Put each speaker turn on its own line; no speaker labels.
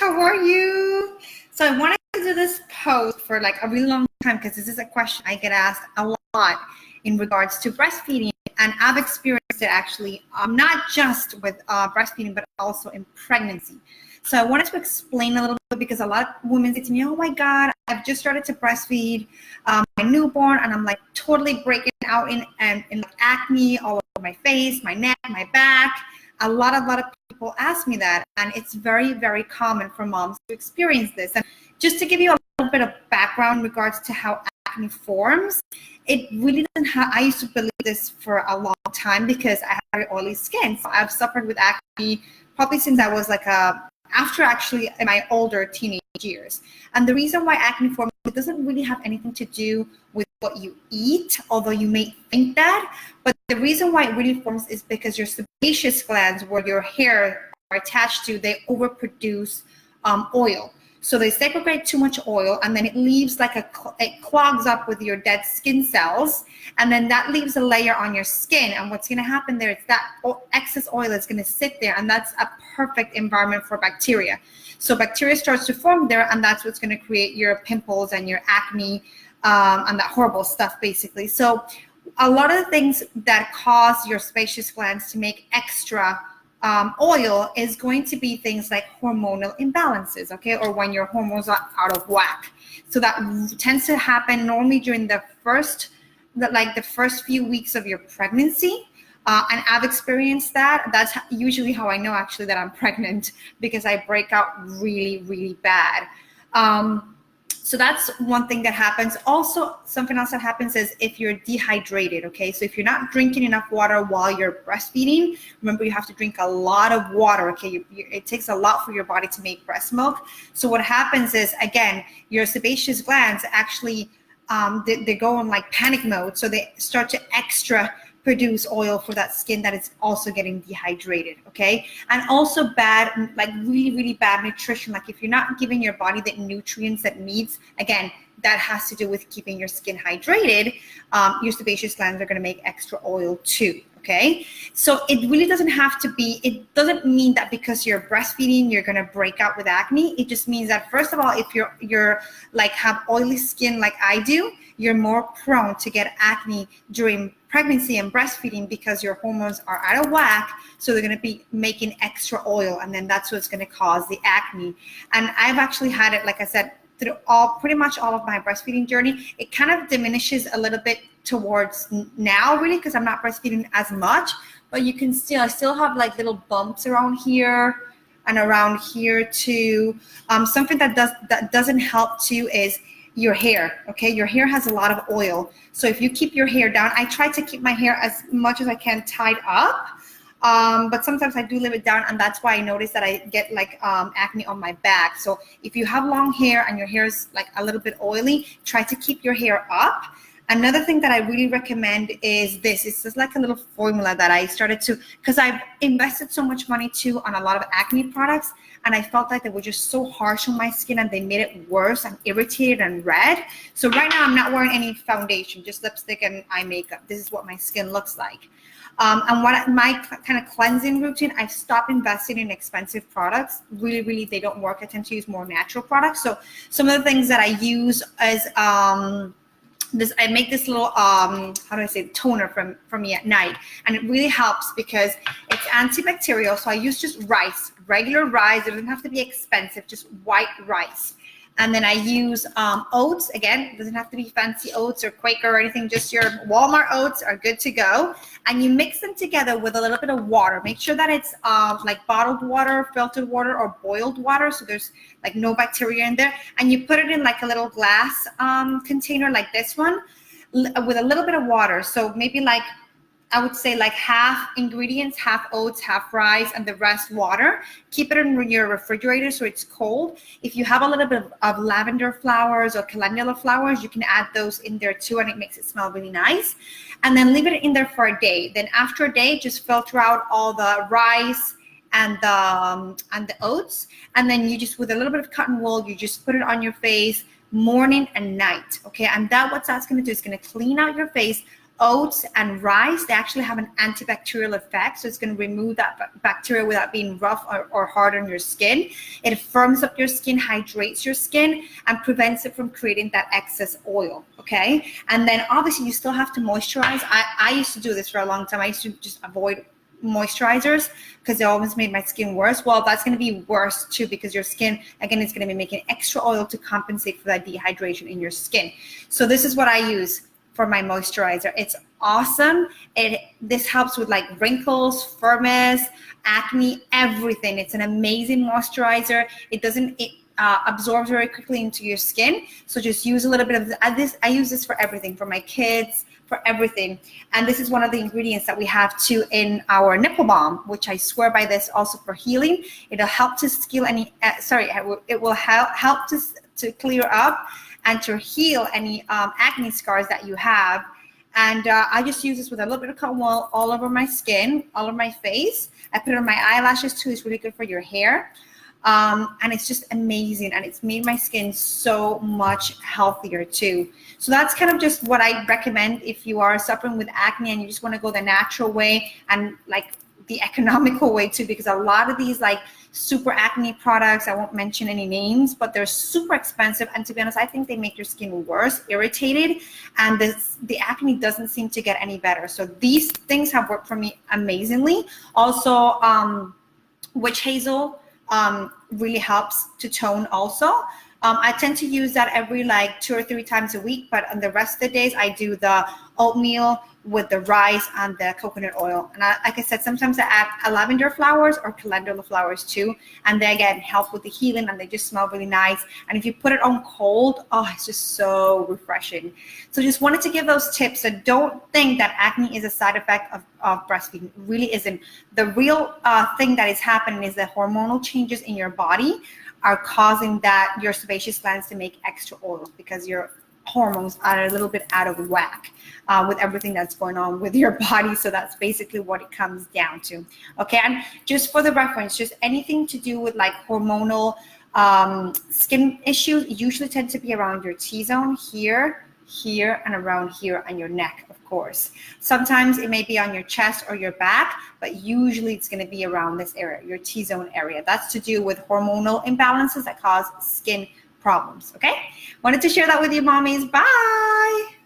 how are you? So I wanted to do this post for like a really long time because this is a question I get asked a lot in regards to breastfeeding, and I've experienced it actually, not just with breastfeeding, but also in pregnancy. So I wanted to explain a little bit because a lot of women say to me, oh my God, I've just started to breastfeed my newborn and I'm like totally breaking out in like acne all over my face, my neck, my back. A lot of people ask me that, and it's very, very common for moms to experience this. And just to give you a little bit of background in regards to how acne forms, it really doesn't have, I used to believe this for a long time because I have very oily skin. So I've suffered with acne probably since I was like after actually in my older teenage years. And the reason why acne forms, it doesn't really have anything to do with what you eat, although you may think that. But the reason why it really forms is because your sebaceous glands, where your hair are attached to, they overproduce oil. So they segregate too much oil, and then it leaves like it clogs up with your dead skin cells, and then that leaves a layer on your skin. And what's going to happen there is that excess oil is going to sit there, and that's a perfect environment for bacteria. So bacteria starts to form there, and that's what's going to create your pimples and your acne and that horrible stuff, basically. So a lot of the things that cause your sebaceous glands to make extra oil is going to be things like hormonal imbalances, okay, or when your hormones are out of whack. So that tends to happen normally during the first few weeks of your pregnancy. And I've experienced that. That's usually how I know actually that I'm pregnant, because I break out really, really bad. So that's one thing that happens. Also, something else that happens is if you're dehydrated, okay? So if you're not drinking enough water while you're breastfeeding, remember you have to drink a lot of water, okay? It takes a lot for your body to make breast milk. So what happens is, again, your sebaceous glands actually, they go in like panic mode. So they start to extra produce oil for that skin that is also getting dehydrated, okay? And also bad, like really, really bad nutrition. Like if you're not giving your body the nutrients that it needs, again, that has to do with keeping your skin hydrated. Your sebaceous glands are gonna make extra oil too, okay? So it really doesn't have to be, it doesn't mean that because you're breastfeeding, you're gonna break out with acne. It just means that, first of all, if you're like have oily skin like I do, you're more prone to get acne during pregnancy and breastfeeding because your hormones are out of whack. So they're going to be making extra oil, and then that's what's going to cause the acne. And I've actually had it, like I said, through pretty much all of my breastfeeding journey. It kind of diminishes a little bit towards now, really, because I'm not breastfeeding as much. But you can I still have like little bumps around here and around here too. Something that doesn't help too is your hair, okay? Your hair has a lot of oil. So if you keep your hair down, I try to keep my hair as much as I can tied up, but sometimes I do leave it down, and that's why I notice that I get like acne on my back. So if you have long hair and your hair is like a little bit oily, try to keep your hair up. Another thing that I really recommend is this. It's just like a little formula that I started to, because I've invested so much money too on a lot of acne products, and I felt like they were just so harsh on my skin and they made it worse. I'm irritated and red. So right now I'm not wearing any foundation, just lipstick and eye makeup. This is what my skin looks like. And what my kind of cleansing routine, I've stopped investing in expensive products. Really, really, they don't work. I tend to use more natural products. So some of the things that I use is, I make this little toner from me at night, and it really helps because it's antibacterial. So I use just rice, regular rice. It doesn't have to be expensive, just white rice. And then I use oats. Again, it doesn't have to be fancy oats or Quaker or anything. Just your Walmart oats are good to go. And you mix them together with a little bit of water. Make sure that it's like bottled water, filtered water, or boiled water, so there's like no bacteria in there. And you put it in like a little glass container like this one with a little bit of water. So maybe like, I would say like half ingredients, half oats, half rice, and the rest water. Keep it in your refrigerator so it's cold. If you have a little bit of lavender flowers or calendula flowers, you can add those in there too, and it makes it smell really nice. And then leave it in there for a day. Then after a day, just filter out all the rice and the oats, and then you just, with a little bit of cotton wool, you just put it on your face morning and night, okay? And what that's going to do is going to clean out your face, oats and rice, they actually have an antibacterial effect. So it's going to remove that bacteria without being rough or hard on your skin. It firms up your skin, hydrates your skin, and prevents it from creating that excess oil. Okay. And then obviously you still have to moisturize. I used to do this for a long time. I used to just avoid moisturizers because they always made my skin worse. Well, that's going to be worse too, because your skin, again, is going to be making extra oil to compensate for that dehydration in your skin. So this is what I use for my moisturizer. It's awesome. This helps with like wrinkles, firmness, acne, everything. It's an amazing moisturizer. It absorbs very quickly into your skin. So just use a little bit of this. I use this for everything, for my kids, for everything. And this is one of the ingredients that we have too in our nipple balm, which I swear by this also for healing. It'll help to heal any, it will help to clear up and to heal any acne scars that you have. And I just use this with a little bit of cotton wool all over my skin, all over my face. I put it on my eyelashes too. It's really good for your hair. And it's just amazing. And it's made my skin so much healthier too. So that's kind of just what I recommend if you are suffering with acne and you just want to go the natural way and like the economical way too, because a lot of these like super acne products, I won't mention any names, but they're super expensive. And to be honest, I think they make your skin worse, irritated, and the acne doesn't seem to get any better. So these things have worked for me amazingly. Also, witch hazel really helps to tone also. I tend to use that every like 2 or 3 times a week, but on the rest of the days I do the oatmeal with the rice and the coconut oil. And like I said, sometimes I add lavender flowers or calendula flowers too, and they again help with the healing, and they just smell really nice. And if you put it on cold, oh, it's just so refreshing. So just wanted to give those tips. So don't think that acne is a side effect of breastfeeding. It really isn't. The real thing that is happening is the hormonal changes in your body are causing that your sebaceous glands to make extra oil, because your hormones are a little bit out of whack with everything that's going on with your body. So that's basically what it comes down to. Okay, and just for the reference, just anything to do with like hormonal skin issues usually tend to be around your T-zone, here, and around here on your neck, of course. Sometimes it may be on your chest or your back, but usually it's going to be around this area, your T-zone area. That's to do with hormonal imbalances that cause skin problems. Okay, wanted to share that with you, mommies. Bye.